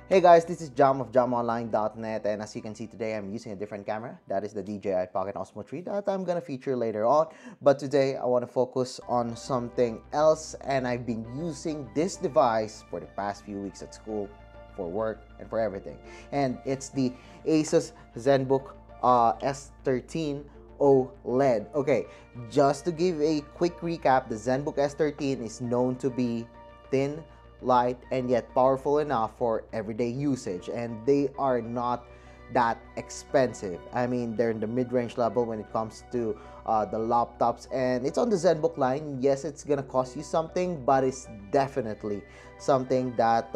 Hey guys, this is Jam of jamonline.net, and as you can see today I'm using a different camera. That is the DJI Pocket Osmo 3 that I'm gonna feature later on. But today I want to focus on something else, and I've been using this device for the past few weeks at school, for work, and for everything. And it's the ASUS Zenbook S13 OLED. Okay, just to give a quick recap, the Zenbook S13 is known to be thin, light, and yet powerful enough for everyday usage, and they are not that expensive. I mean, they're in the mid-range level when it comes to the laptops, and it's on the Zenbook line. Yes, it's gonna cost you something, but it's definitely something that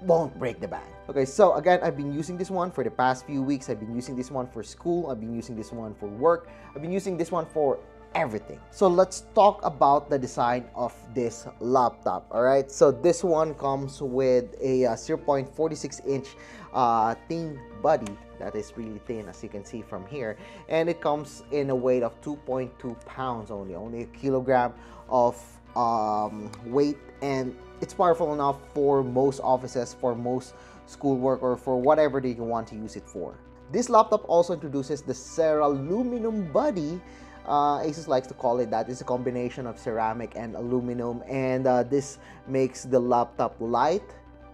won't break the bank. Okay, so again, I've been using this one for the past few weeks. I've been using this one for school, I've been using this one for work, I've been using this one for everything. So let's talk about the design of this laptop. All right, so this one comes with a 0.46 inch thin body that is really thin, as you can see from here, and it comes in a weight of 2.2 pounds, only a kilogram of weight, and it's powerful enough for most offices, for most schoolwork, or for whatever that you want to use it for. This laptop also introduces the Ceraluminum body. ASUS likes to call it that. It's a combination of ceramic and aluminum, and this makes the laptop light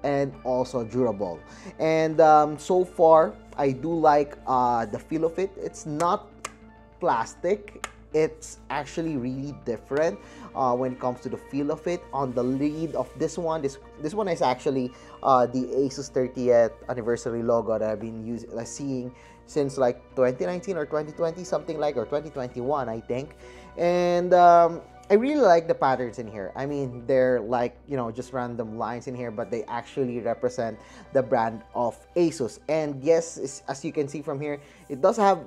and also durable. And so far, I do like the feel of it. It's not plastic. It's actually really different when it comes to the feel of it. On the lid of this one, this one is actually the ASUS 30th anniversary logo that I've been seeing since like 2019 or 2020, something like, or 2021, I think. And I really like the patterns in here. I mean, they're like, you know, just random lines in here, but they actually represent the brand of ASUS. And yes, as you can see from here, it does have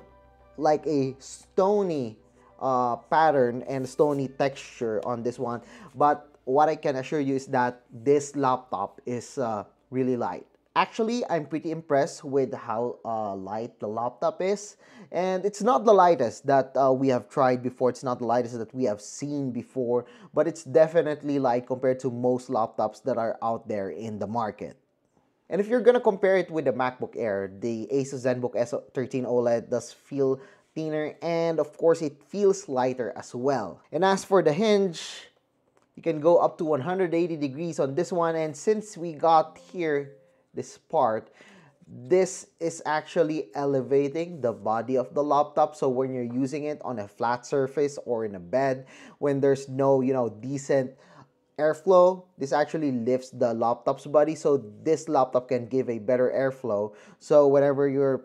like a stony pattern and stony texture on this one. But what I can assure you is that this laptop is really light. Actually, I'm pretty impressed with how light the laptop is, and it's not the lightest that we have tried before. It's not the lightest that we have seen before, but it's definitely light compared to most laptops that are out there in the market. And if you're gonna compare it with the MacBook Air, the ASUS Zenbook S13 OLED does feel thinner, and of course it feels lighter as well. And as for the hinge, you can go up to 180 degrees on this one, and since we got here this part, this is actually elevating the body of the laptop. So when you're using it on a flat surface or in a bed, when there's no, you know, decent airflow, this actually lifts the laptop's body, so this laptop can give a better airflow. So whenever you're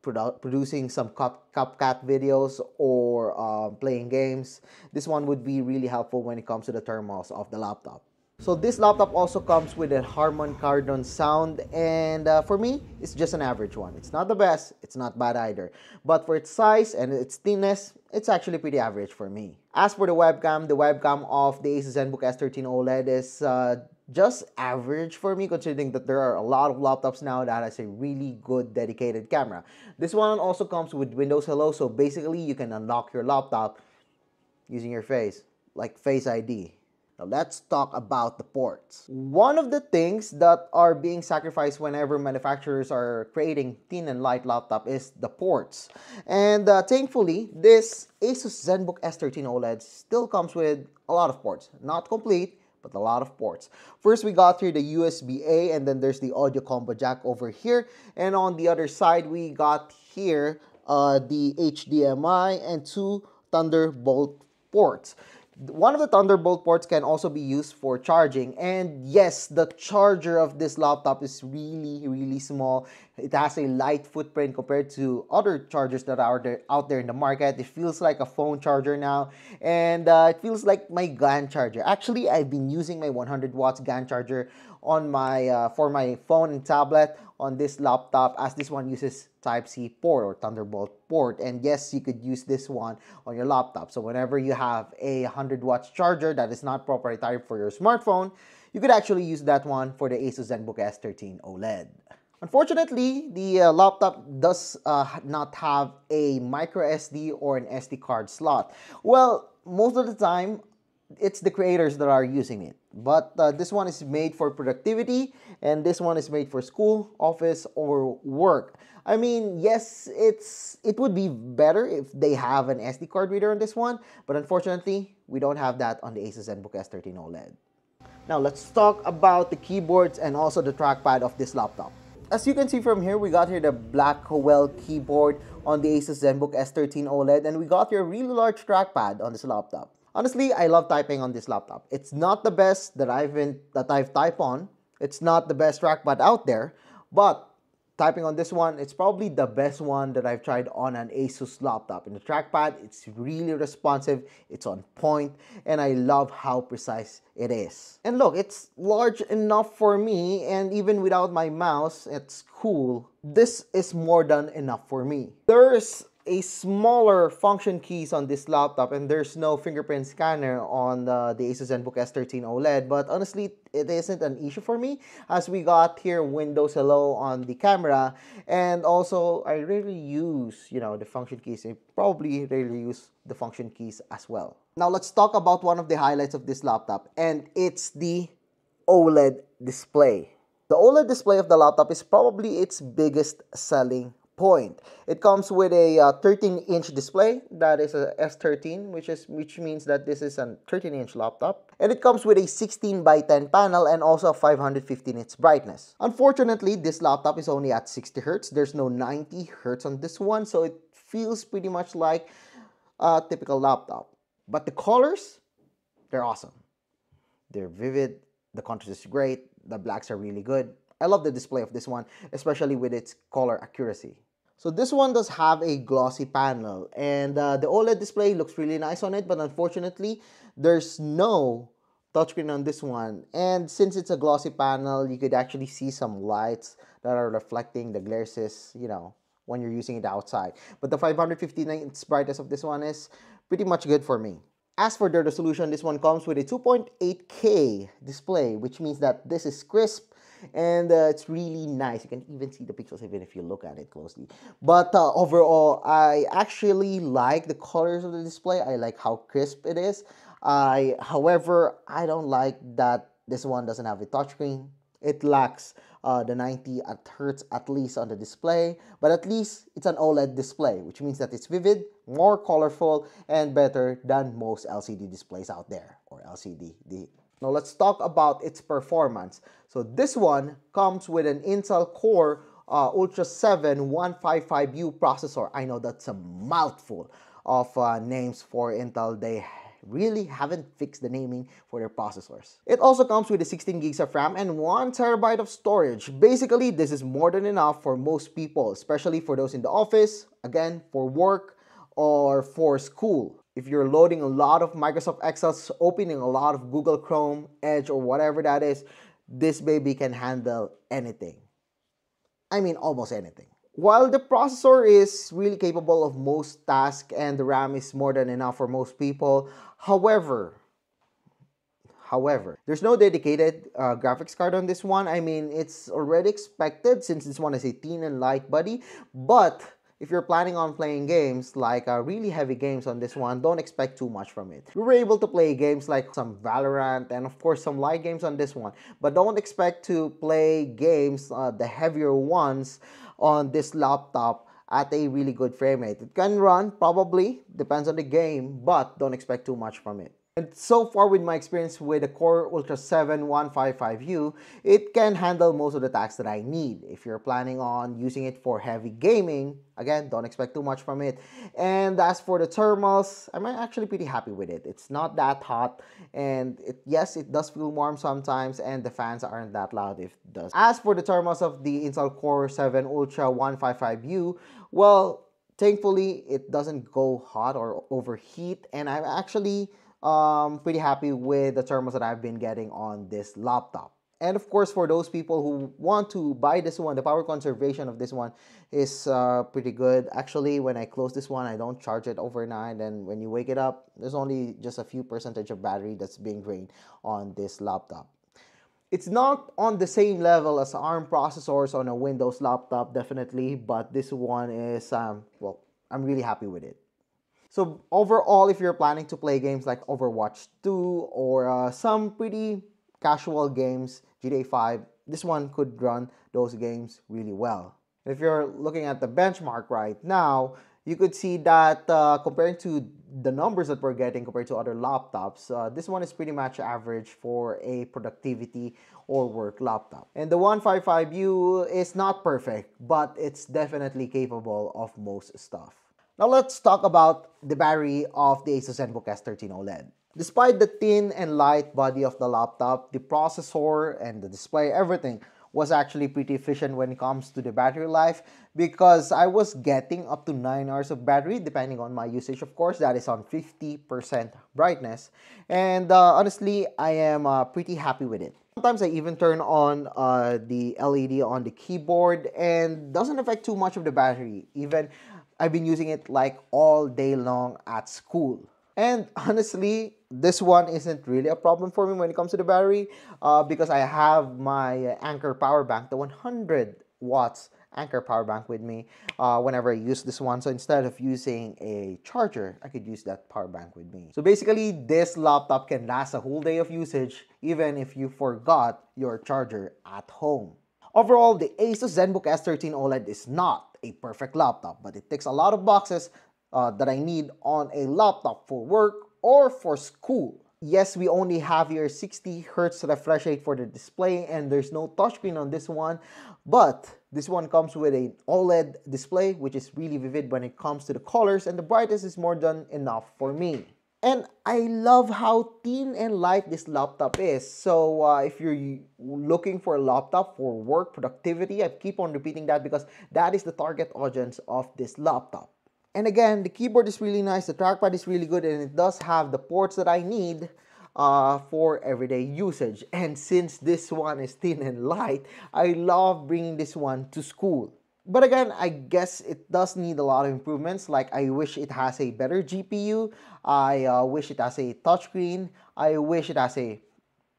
producing some CapCut videos or playing games, this one would be really helpful when it comes to the thermals of the laptop. So this laptop also comes with a Harman Kardon sound, and for me, it's just an average one. It's not the best, it's not bad either. But for its size and its thinness, it's actually pretty average for me. As for the webcam of the ASUS Zenbook S13 OLED is just average for me, considering that there are a lot of laptops now that has a really good dedicated camera. This one also comes with Windows Hello, so basically you can unlock your laptop using your face, like Face ID. Now let's talk about the ports. One of the things that are being sacrificed whenever manufacturers are creating thin and light laptop is the ports. And thankfully, this ASUS Zenbook S13 OLED still comes with a lot of ports. Not complete, but a lot of ports. First, we got here the USB-A, and then there's the audio combo jack over here. And on the other side, we got here the HDMI and two Thunderbolt ports. One of the Thunderbolt ports can also be used for charging, and yes, the charger of this laptop is really small. It has a light footprint compared to other chargers that are out there in the market. It feels like a phone charger now, and it feels like my GAN charger. Actually, I've been using my 100 watts GAN charger on my for my phone and tablet on this laptop, as this one uses Type-C port or Thunderbolt port. And yes, you could use this one on your laptop. So whenever you have a 100 watts charger that is not proprietary for your smartphone, you could actually use that one for the ASUS Zenbook S13 OLED. Unfortunately, the laptop does not have a micro SD or an SD card slot. Well, most of the time, it's the creators that are using it. But this one is made for productivity, and this one is made for school, office, or work. I mean, yes, it would be better if they have an SD card reader on this one, but unfortunately, we don't have that on the ASUS Zenbook S13 OLED. Now let's talk about the keyboards and also the trackpad of this laptop. As you can see from here, we got here the Blackwell keyboard on the ASUS Zenbook S13 OLED, and we got here a really large trackpad on this laptop. Honestly, I love typing on this laptop. It's not the best that I've typed on. It's not the best trackpad out there, but typing on this one, it's probably the best one that I've tried on an ASUS laptop. In the trackpad, it's really responsive, it's on point, and I love how precise it is. And look, it's large enough for me, and even without my mouse, it's cool. This is more than enough for me. There's a smaller function keys on this laptop, and there's no fingerprint scanner on the ASUS Zenbook S13 OLED, but honestly, it isn't an issue for me, as we got here Windows Hello on the camera, and also I rarely use, the function keys. I probably rarely use the function keys as well. Now let's talk about one of the highlights of this laptop, and it's the OLED display. The OLED display of the laptop is probably its biggest selling point. It comes with a 13-inch display, that is a S13, which means that this is a 13-inch laptop. And it comes with a 16:10 panel and also a 550 nits brightness. Unfortunately, this laptop is only at 60 Hz. There's no 90 Hz on this one, so it feels pretty much like a typical laptop. But the colors, they're awesome. They're vivid, the contrast is great, the blacks are really good. I love the display of this one, especially with its color accuracy. So this one does have a glossy panel, and the OLED display looks really nice on it, but unfortunately, there's no touchscreen on this one. And since it's a glossy panel, you could actually see some lights that are reflecting the glares, when you're using it outside. But the 550 nits brightness of this one is pretty much good for me. As for the resolution, this one comes with a 2.8K display, which means that this is crisp, and it's really nice. You can even see the pixels even if you look at it closely. But overall, I actually like the colors of the display. I like how crisp it is. However, I don't like that this one doesn't have a touchscreen. It lacks the 90 Hz at least on the display, but at least it's an OLED display, which means that it's vivid, more colorful, and better than most LCD displays out there, or LCD. Now let's talk about its performance. So this one comes with an Intel Core Ultra 7 155U processor. I know that's a mouthful of names for Intel. They really haven't fixed the naming for their processors. It also comes with a 16 gigs of RAM and 1 terabyte of storage. Basically, this is more than enough for most people, especially for those in the office, again, for work, or for school. If you're loading a lot of Microsoft Excels, opening a lot of Google Chrome, Edge, or whatever that is, this baby can handle anything. I mean, almost anything. While the processor is really capable of most tasks and the RAM is more than enough for most people, however, there's no dedicated graphics card on this one. I mean, it's already expected since this one is a thin and light body, but if you're planning on playing games, like really heavy games on this one, don't expect too much from it. We were able to play games like some Valorant and of course some light games on this one, but don't expect to play games, the heavier ones, on this laptop at a really good frame rate. It can run, probably, depends on the game, but don't expect too much from it. And so far with my experience with the Core Ultra 7 155U, it can handle most of the tasks that I need. If you're planning on using it for heavy gaming, again, don't expect too much from it. And as for the thermals, I'm actually pretty happy with it. It's not that hot, and yes, it does feel warm sometimes, and the fans aren't that loud if it does. As for the thermals of the Intel Core 7 Ultra 155U, well, thankfully, it doesn't go hot or overheat, and I'm actually pretty happy with the thermals that I've been getting on this laptop. And of course, for those people who want to buy this one, the power conservation of this one is pretty good. Actually, when I close this one, I don't charge it overnight, and when you wake it up, there's only just a few percentage of battery that's being drained on this laptop. It's not on the same level as ARM processors on a Windows laptop, definitely, but this one is, well, I'm really happy with it. So overall, if you're planning to play games like Overwatch 2 or some pretty casual games, GTA 5, this one could run those games really well. If you're looking at the benchmark right now, you could see that comparing to the numbers that we're getting compared to other laptops, this one is pretty much average for a productivity or work laptop. And the 155U is not perfect, but it's definitely capable of most stuff. Now let's talk about the battery of the ASUS Zenbook S13 OLED. Despite the thin and light body of the laptop, the processor and the display, everything was actually pretty efficient when it comes to the battery life, because I was getting up to 9 hours of battery depending on my usage. Of course, that is on 50% brightness, and honestly, I am pretty happy with it. Sometimes I even turn on the LED on the keyboard and doesn't affect too much of the battery. Even I've been using it like all day long at school. And honestly, this one isn't really a problem for me when it comes to the battery because I have my Anker power bank, the 100 watts Anker power bank with me whenever I use this one. So instead of using a charger, I could use that power bank with me. So basically, this laptop can last a whole day of usage even if you forgot your charger at home. Overall, the ASUS Zenbook S13 OLED is not a perfect laptop, but it ticks a lot of boxes that I need on a laptop for work or for school. Yes, we only have here 60 Hz refresh rate for the display and there's no touchscreen on this one, but this one comes with an OLED display which is really vivid when it comes to the colors, and the brightness is more than enough for me. And I love how thin and light this laptop is. So if you're looking for a laptop for work productivity, I keep on repeating that because that is the target audience of this laptop. And again, the keyboard is really nice, the trackpad is really good, and it does have the ports that I need for everyday usage. And since this one is thin and light, I love bringing this one to school. But again, I guess it does need a lot of improvements. Like, I wish it has a better GPU, I wish it has a touchscreen, I wish it has a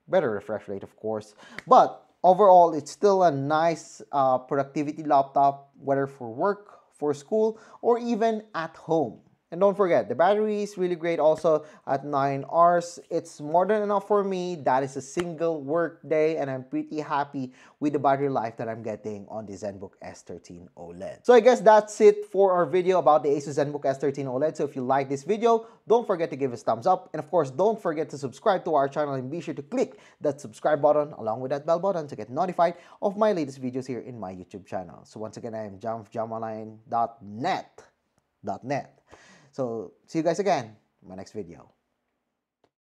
better refresh rate, of course. But overall, it's still a nice productivity laptop, whether for work, for school, or even at home. And don't forget, the battery is really great also at 9 hours. It's more than enough for me. That is a single work day, and I'm pretty happy with the battery life that I'm getting on the Zenbook S13 OLED. So I guess that's it for our video about the ASUS Zenbook S13 OLED. So if you like this video, don't forget to give us a thumbs up. And of course, don't forget to subscribe to our channel and be sure to click that subscribe button along with that bell button to get notified of my latest videos here in my YouTube channel. So once again, I am JamFJamOnline.net. So see you guys again in my next video.